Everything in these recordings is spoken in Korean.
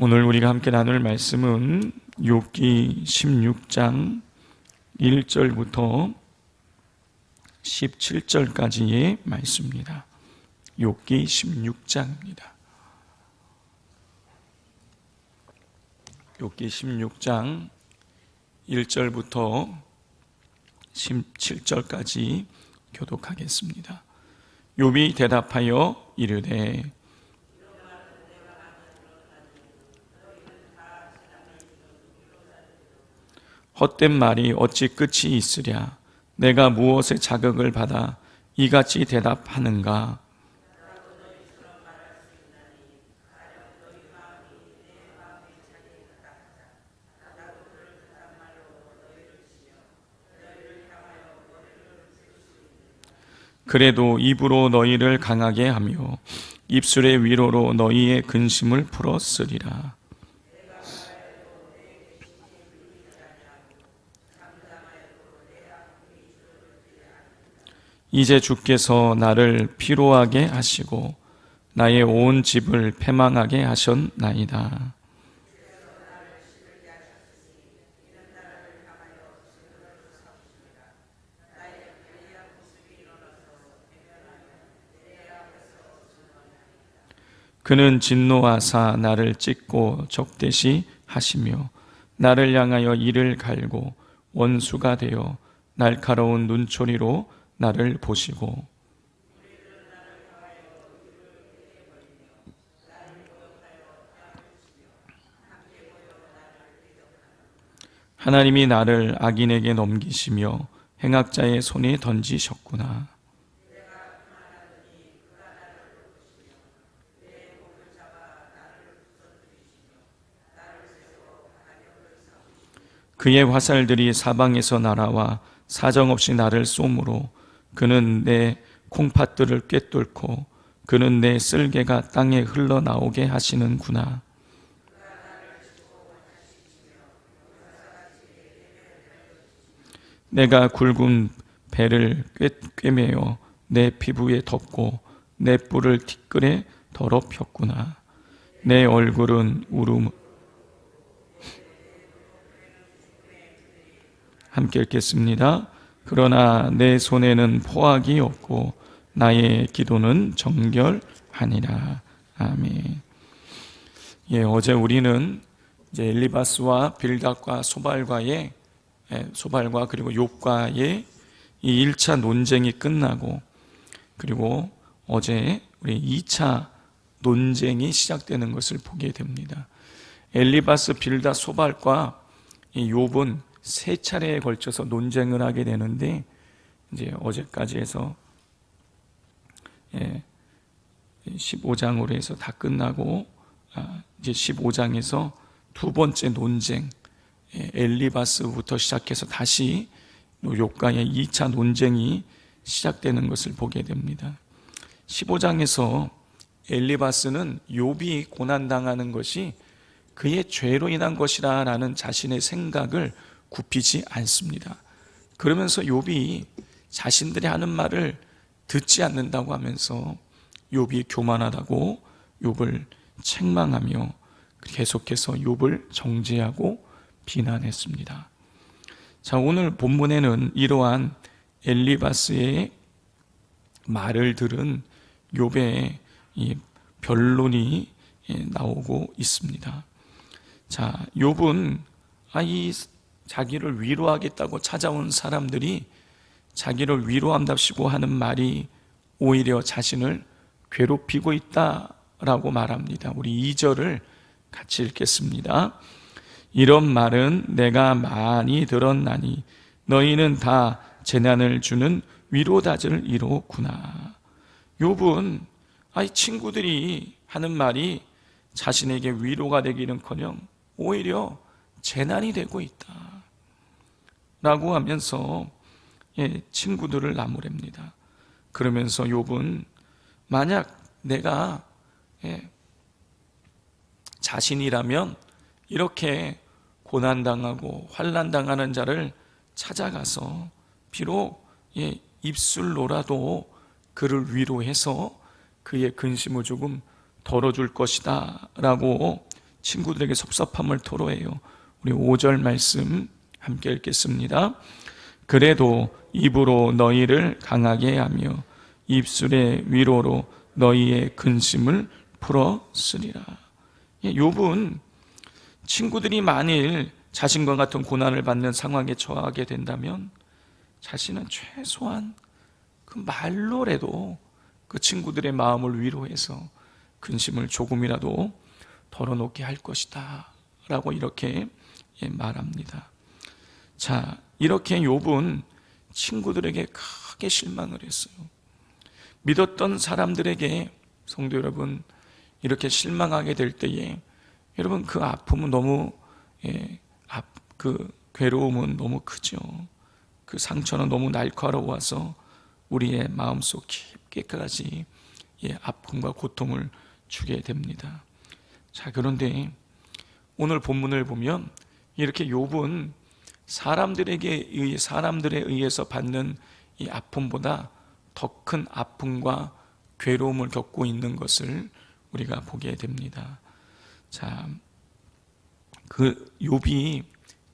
오늘 우리가 함께 나눌 말씀은 욥기 16장 1절부터 17절까지의 말씀입니다. 욥기 16장입니다. 욥기 16장 1절부터 17절까지 교독하겠습니다. 욥이 대답하여 이르되 헛된 말이 어찌 끝이 있으랴. 내가 무엇에 자극을 받아 이같이 대답하는가. 그래도 입으로 너희를 강하게 하며 입술의 위로로 너희의 근심을 풀었으리라. 이제 주께서 나를 피로하게 하시고 나의 온 집을 패망하게 하셨나이다. 그는 진노하사 나를 찢고 적대시 하시며 나를 향하여 이를 갈고 원수가 되어 날카로운 눈초리로 나를 보시고 하나님이 나를 악인에게 넘기시며 행악자의 손에 던지셨구나. 그의 화살들이 사방에서 날아와 사정없이 나를 쏘므로 그는 내 콩팥들을 꿰뚫고 그는 내 쓸개가 땅에 흘러나오게 하시는구나. 내가 굵은 배를 꿰매어 내 피부에 덮고 내 뿔을 티끌에 더럽혔구나. 내 얼굴은 울음. 함께 읽겠습니다. 그러나 내 손에는 포악이 없고 나의 기도는 정결하니라. 아멘. 어제 우리는 이제 엘리바스와 빌닷과 소발과 그리고 욥과의 이 1차 논쟁이 끝나고, 그리고 어제 우리 2차 논쟁이 시작되는 것을 보게 됩니다. 엘리바스, 빌닷, 소발과 이 욥은 세 차례에 걸쳐서 논쟁을 하게 되는데, 이제 어제까지 해서 15장으로 해서 다 끝나고, 이제 15장에서 두 번째 논쟁, 엘리바스부터 시작해서 다시 욥과의 2차 논쟁이 시작되는 것을 보게 됩니다. 15장에서 엘리바스는 욥이 고난당하는 것이 그의 죄로 인한 것이라는 자신의 생각을 굽히지 않습니다. 그러면서 욥이 자신들이 하는 말을 듣지 않는다고 하면서 욥이 교만하다고 욥을 책망하며 계속해서 욥을 정죄하고 비난했습니다. 자, 오늘 본문에는 이러한 엘리바스의 말을 들은 욥의 이 변론이 나오고 있습니다. 자, 욥은 이 자기를 위로하겠다고 찾아온 사람들이 자기를 위로한답시고 하는 말이 오히려 자신을 괴롭히고 있다라고 말합니다. 우리 2절을 같이 읽겠습니다. 이런 말은 내가 많이 들었나니 너희는 다 재난을 주는 위로다를 이로구나. 욥은 친구들이 하는 말이 자신에게 위로가 되기는커녕 오히려 재난이 되고 있다 라고 하면서 친구들을 나무랍니다. 그러면서 욥은 만약 내가 자신이라면 이렇게 고난당하고 환난당하는 자를 찾아가서 비록 입술로라도 그를 위로해서 그의 근심을 조금 덜어줄 것이다 라고 친구들에게 섭섭함을 토로해요. 우리 5절 말씀 함께 읽겠습니다. 그래도 입으로 너희를 강하게 하며 입술의 위로로 너희의 근심을 풀었으리라. 욥은 친구들이 만일 자신과 같은 고난을 받는 상황에 처하게 된다면 자신은 최소한 그 말로라도 그 친구들의 마음을 위로해서 근심을 조금이라도 덜어놓게 할 것이다 라고 이렇게 말합니다. 자, 이렇게 욥은 친구들에게 크게 실망을 했어요. 믿었던 사람들에게, 성도 여러분, 이렇게 실망하게 될 때에 여러분 그 아픔은 너무 그 괴로움은 너무 크죠. 그 상처는 너무 날카로워서 우리의 마음속 깊게까지 아픔과 고통을 주게 됩니다. 자, 그런데 오늘 본문을 보면 이렇게 욥은 사람들에 의해서 받는 이 아픔보다 더 큰 아픔과 괴로움을 겪고 있는 것을 우리가 보게 됩니다. 자, 그 욥이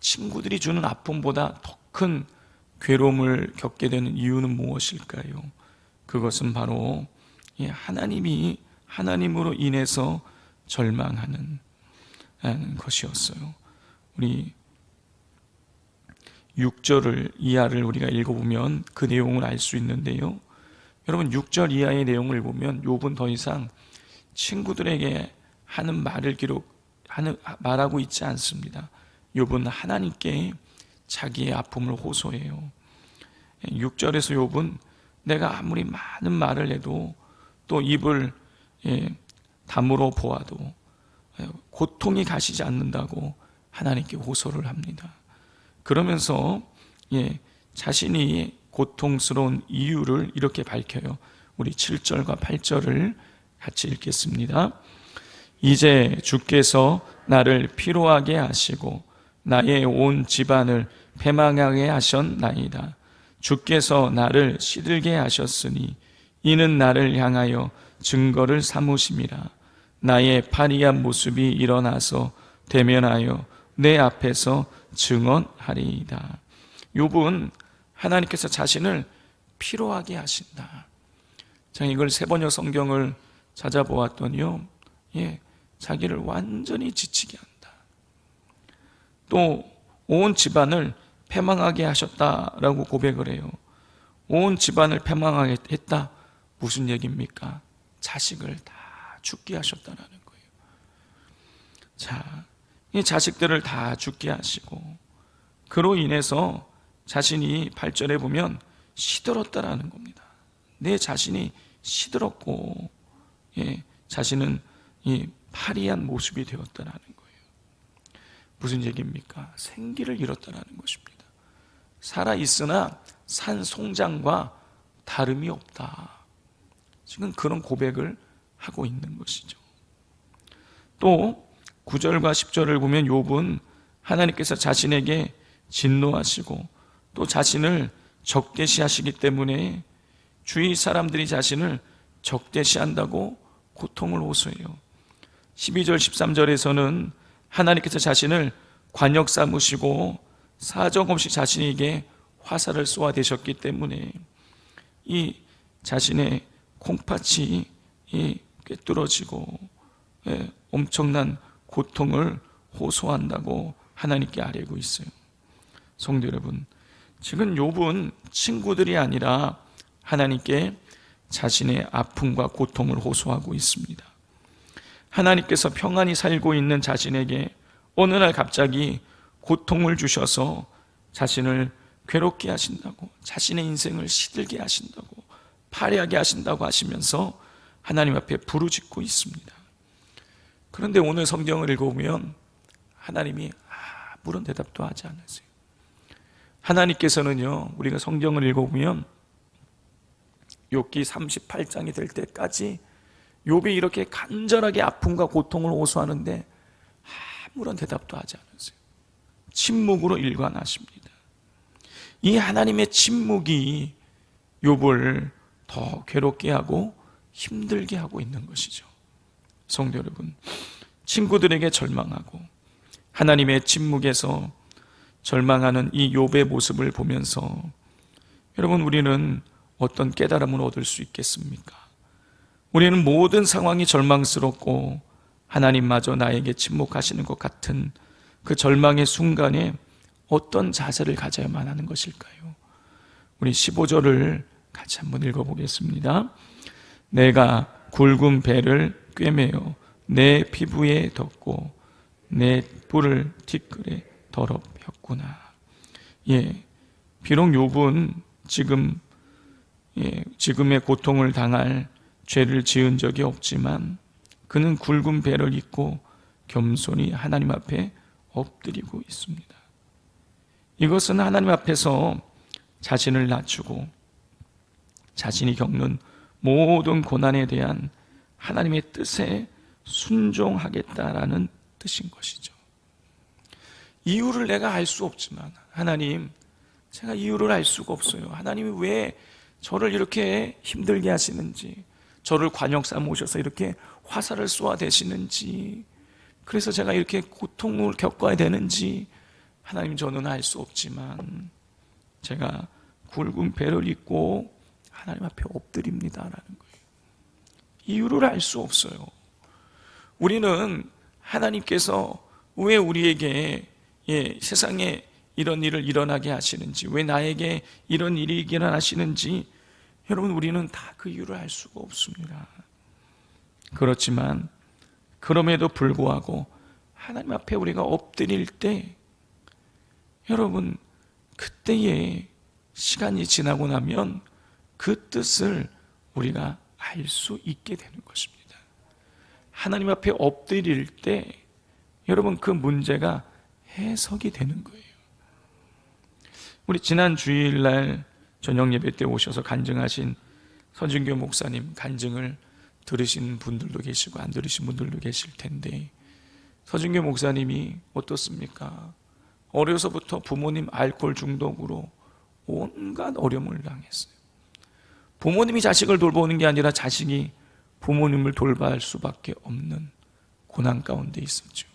친구들이 주는 아픔보다 더 큰 괴로움을 겪게 되는 이유는 무엇일까요? 그것은 바로 하나님으로 인해서 절망하는 것이었어요. 우리 6절 이하를 우리가 읽어보면 그 내용을 알 수 있는데요. 여러분 6절 이하의 내용을 보면 욥은 더 이상 친구들에게 하는 말하고 있지 않습니다. 욥은 하나님께 자기의 아픔을 호소해요. 6절에서 욥은 내가 아무리 많은 말을 해도 또 입을 다물어 보아도 고통이 가시지 않는다고 하나님께 호소를 합니다. 그러면서 자신이 고통스러운 이유를 이렇게 밝혀요. 우리 7절과 8절을 같이 읽겠습니다. 이제 주께서 나를 피로하게 하시고 나의 온 집안을 패망하게 하셨나이다. 주께서 나를 시들게 하셨으니 이는 나를 향하여 증거를 삼으심이라. 나의 파리한 모습이 일어나서 대면하여 내 앞에서 증언하리이다. 욥은 하나님께서 자신을 피로하게 하신다. 자, 이걸 세번역 성경을 찾아보았더니요, 자기를 완전히 지치게 한다. 또 온 집안을 패망하게 하셨다라고 고백을 해요. 온 집안을 패망하게 했다. 무슨 얘기입니까? 자식을 다 죽게 하셨다라는 거예요. 자, 이 자식들을 다 죽게 하시고 그로 인해서 자신이 8절에 보면 시들었다라는 겁니다. 내 자신이 시들었고 자신은 이 파리한 모습이 되었다라는 거예요. 무슨 얘기입니까? 생기를 잃었다라는 것입니다. 살아있으나 산 송장과 다름이 없다. 지금 그런 고백을 하고 있는 것이죠. 또 9절과 10절을 보면 욥은 하나님께서 자신에게 진노하시고 또 자신을 적대시하시기 때문에 주위 사람들이 자신을 적대시한다고 고통을 호소해요. 12절 13절에서는 하나님께서 자신을 관역 삼으시고 사정없이 자신에게 화살을 쏘아대셨기 때문에 이 자신의 콩팥이 꿰뚫어지고 엄청난 고통을 호소한다고 하나님께 아뢰고 있어요. 성도 여러분, 지금 욥은 친구들이 아니라 하나님께 자신의 아픔과 고통을 호소하고 있습니다. 하나님께서 평안히 살고 있는 자신에게 어느 날 갑자기 고통을 주셔서 자신을 괴롭게 하신다고, 자신의 인생을 시들게 하신다고, 파괴하게 하신다고 하시면서 하나님 앞에 부르짖고 있습니다. 그런데 오늘 성경을 읽어보면 하나님이 아무런 대답도 하지 않으세요. 하나님께서는요, 우리가 성경을 읽어보면 욥기 38장이 될 때까지 욥이 이렇게 간절하게 아픔과 고통을 호소하는데 아무런 대답도 하지 않으세요. 침묵으로 일관하십니다. 이 하나님의 침묵이 욥을 더 괴롭게 하고 힘들게 하고 있는 것이죠. 성도 여러분, 친구들에게 절망하고 하나님의 침묵에서 절망하는 이 욥의 모습을 보면서 여러분, 우리는 어떤 깨달음을 얻을 수 있겠습니까? 우리는 모든 상황이 절망스럽고 하나님마저 나에게 침묵하시는 것 같은 그 절망의 순간에 어떤 자세를 가져야만 하는 것일까요? 우리 15절을 같이 한번 읽어보겠습니다. 내가 굵은 배를 꿰매어 내 피부에 덮고 내 뿔을 티끌에 더럽혔구나. 비록 욥은 지금의 고통을 당할 죄를 지은 적이 없지만 그는 굵은 배를 입고 겸손히 하나님 앞에 엎드리고 있습니다. 이것은 하나님 앞에서 자신을 낮추고 자신이 겪는 모든 고난에 대한 하나님의 뜻에 순종하겠다라는 뜻인 것이죠. 이유를 내가 알 수 없지만, 하나님, 제가 이유를 알 수가 없어요. 하나님이 왜 저를 이렇게 힘들게 하시는지, 저를 관역 삼으셔서 이렇게 화살을 쏘아대시는지, 그래서 제가 이렇게 고통을 겪어야 되는지 하나님, 저는 알 수 없지만 제가 굵은 배를 입고 하나님 앞에 엎드립니다라는 거예요. 이유를 알 수 없어요. 우리는 하나님께서 왜 우리에게 세상에 이런 일을 일어나게 하시는지, 왜 나에게 이런 일이 일어나시는지, 여러분, 우리는 다 그 이유를 알 수가 없습니다. 그렇지만 그럼에도 불구하고 하나님 앞에 우리가 엎드릴 때, 여러분, 그때의 시간이 지나고 나면 그 뜻을 우리가 알 수 있게 되는 것입니다. 하나님 앞에 엎드릴 때 여러분, 그 문제가 해석이 되는 거예요. 우리 지난 주일날 저녁 예배 때 오셔서 간증하신 서진교 목사님 간증을 들으신 분들도 계시고 안 들으신 분들도 계실 텐데, 서진교 목사님이 어떻습니까? 어려서부터 부모님 알코올 중독으로 온갖 어려움을 당했어요. 부모님이 자식을 돌보는 게 아니라 자식이 부모님을 돌봐야 할 수밖에 없는 고난 가운데 있었죠.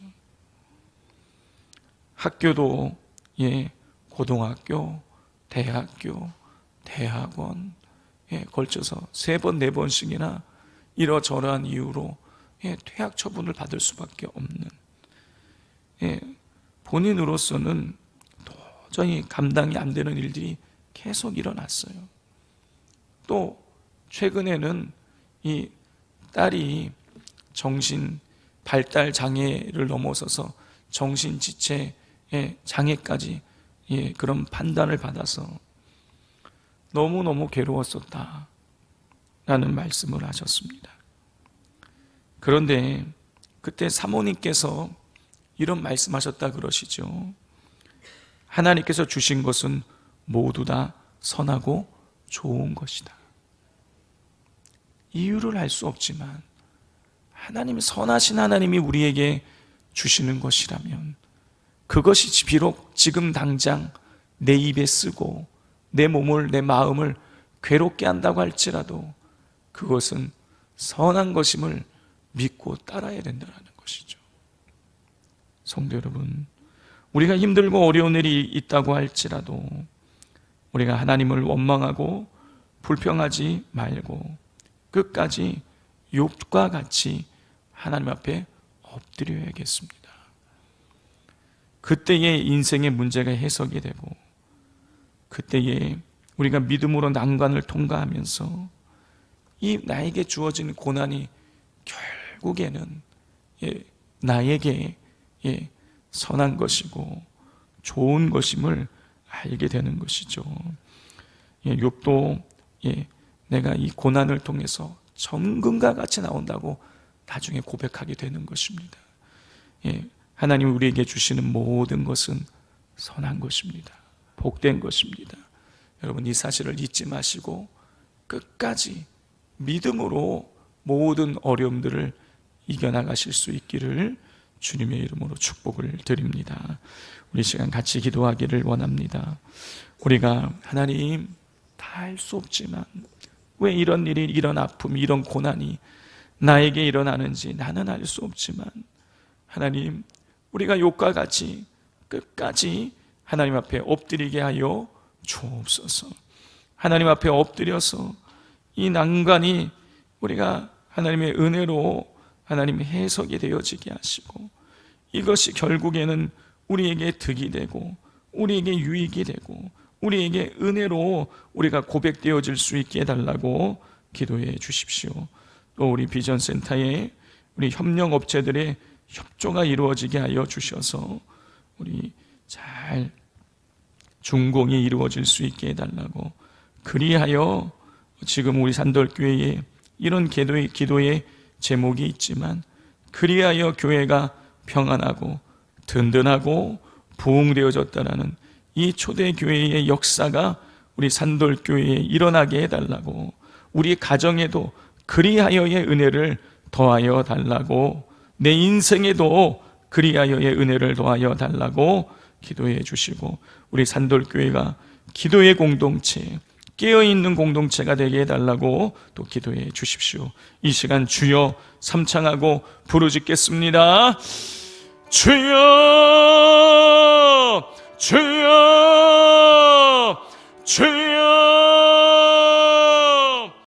학교도 고등학교, 대학교, 대학원 걸쳐서 3번, 4번씩이나 이러저러한 이유로 퇴학 처분을 받을 수밖에 없는, 본인으로서는 도저히 감당이 안 되는 일들이 계속 일어났어요. 또 최근에는 이 딸이 정신 발달 장애를 넘어서서 정신지체 장애까지 그런 판단을 받아서 너무너무 괴로웠었다 라는 말씀을 하셨습니다. 그런데 그때 사모님께서 이런 말씀하셨다 그러시죠. 하나님께서 주신 것은 모두 다 선하고 좋은 것이다. 이유를 알 수 없지만 하나님이, 선하신 하나님이 우리에게 주시는 것이라면, 그것이 비록 지금 당장 내 입에 쓰고 내 몸을, 내 마음을 괴롭게 한다고 할지라도 그것은 선한 것임을 믿고 따라야 된다는 것이죠. 성도 여러분, 우리가 힘들고 어려운 일이 있다고 할지라도 우리가 하나님을 원망하고 불평하지 말고 끝까지 욥과 같이 하나님 앞에 엎드려야겠습니다. 그때의 인생의 문제가 해석이 되고, 그때에 우리가 믿음으로 난관을 통과하면서 이 나에게 주어진 고난이 결국에는 나에게 선한 것이고 좋은 것임을 알게 되는 것이죠. 욥도 내가 이 고난을 통해서 정금과 같이 나온다고 나중에 고백하게 되는 것입니다. 하나님이 우리에게 주시는 모든 것은 선한 것입니다. 복된 것입니다. 여러분, 이 사실을 잊지 마시고 끝까지 믿음으로 모든 어려움들을 이겨나가실 수 있기를 주님의 이름으로 축복을 드립니다. 우리 시간 같이 기도하기를 원합니다. 우리가 하나님, 다 알 수 없지만 왜 이런 일이, 이런 아픔, 이런 고난이 나에게 일어나는지 나는 알 수 없지만 하나님, 우리가 욕과 같이 끝까지 하나님 앞에 엎드리게 하여 주옵소서. 하나님 앞에 엎드려서 이 난관이 우리가 하나님의 은혜로 하나님의 해석이 되어지게 하시고, 이것이 결국에는 우리에게 득이 되고 우리에게 유익이 되고 우리에게 은혜로 우리가 고백되어질 수 있게 해달라고 기도해 주십시오. 또 우리 비전센터에 우리 협력업체들의 협조가 이루어지게 하여 주셔서 우리 잘 준공이 이루어질 수 있게 해달라고, 그리하여 지금 우리 산돌교회에 이런 기도의 제목이 있지만, 그리하여 교회가 평안하고 든든하고 부흥되어졌다라는 이 초대교회의 역사가 우리 산돌교회에 일어나게 해달라고, 우리 가정에도 그리하여의 은혜를 더하여 달라고, 내 인생에도 그리하여의 은혜를 더하여 달라고 기도해 주시고, 우리 산돌교회가 기도의 공동체, 깨어있는 공동체가 되게 해달라고 또 기도해 주십시오. 이 시간 주여 삼창하고 부르짖겠습니다. 주여, 주여, 주여.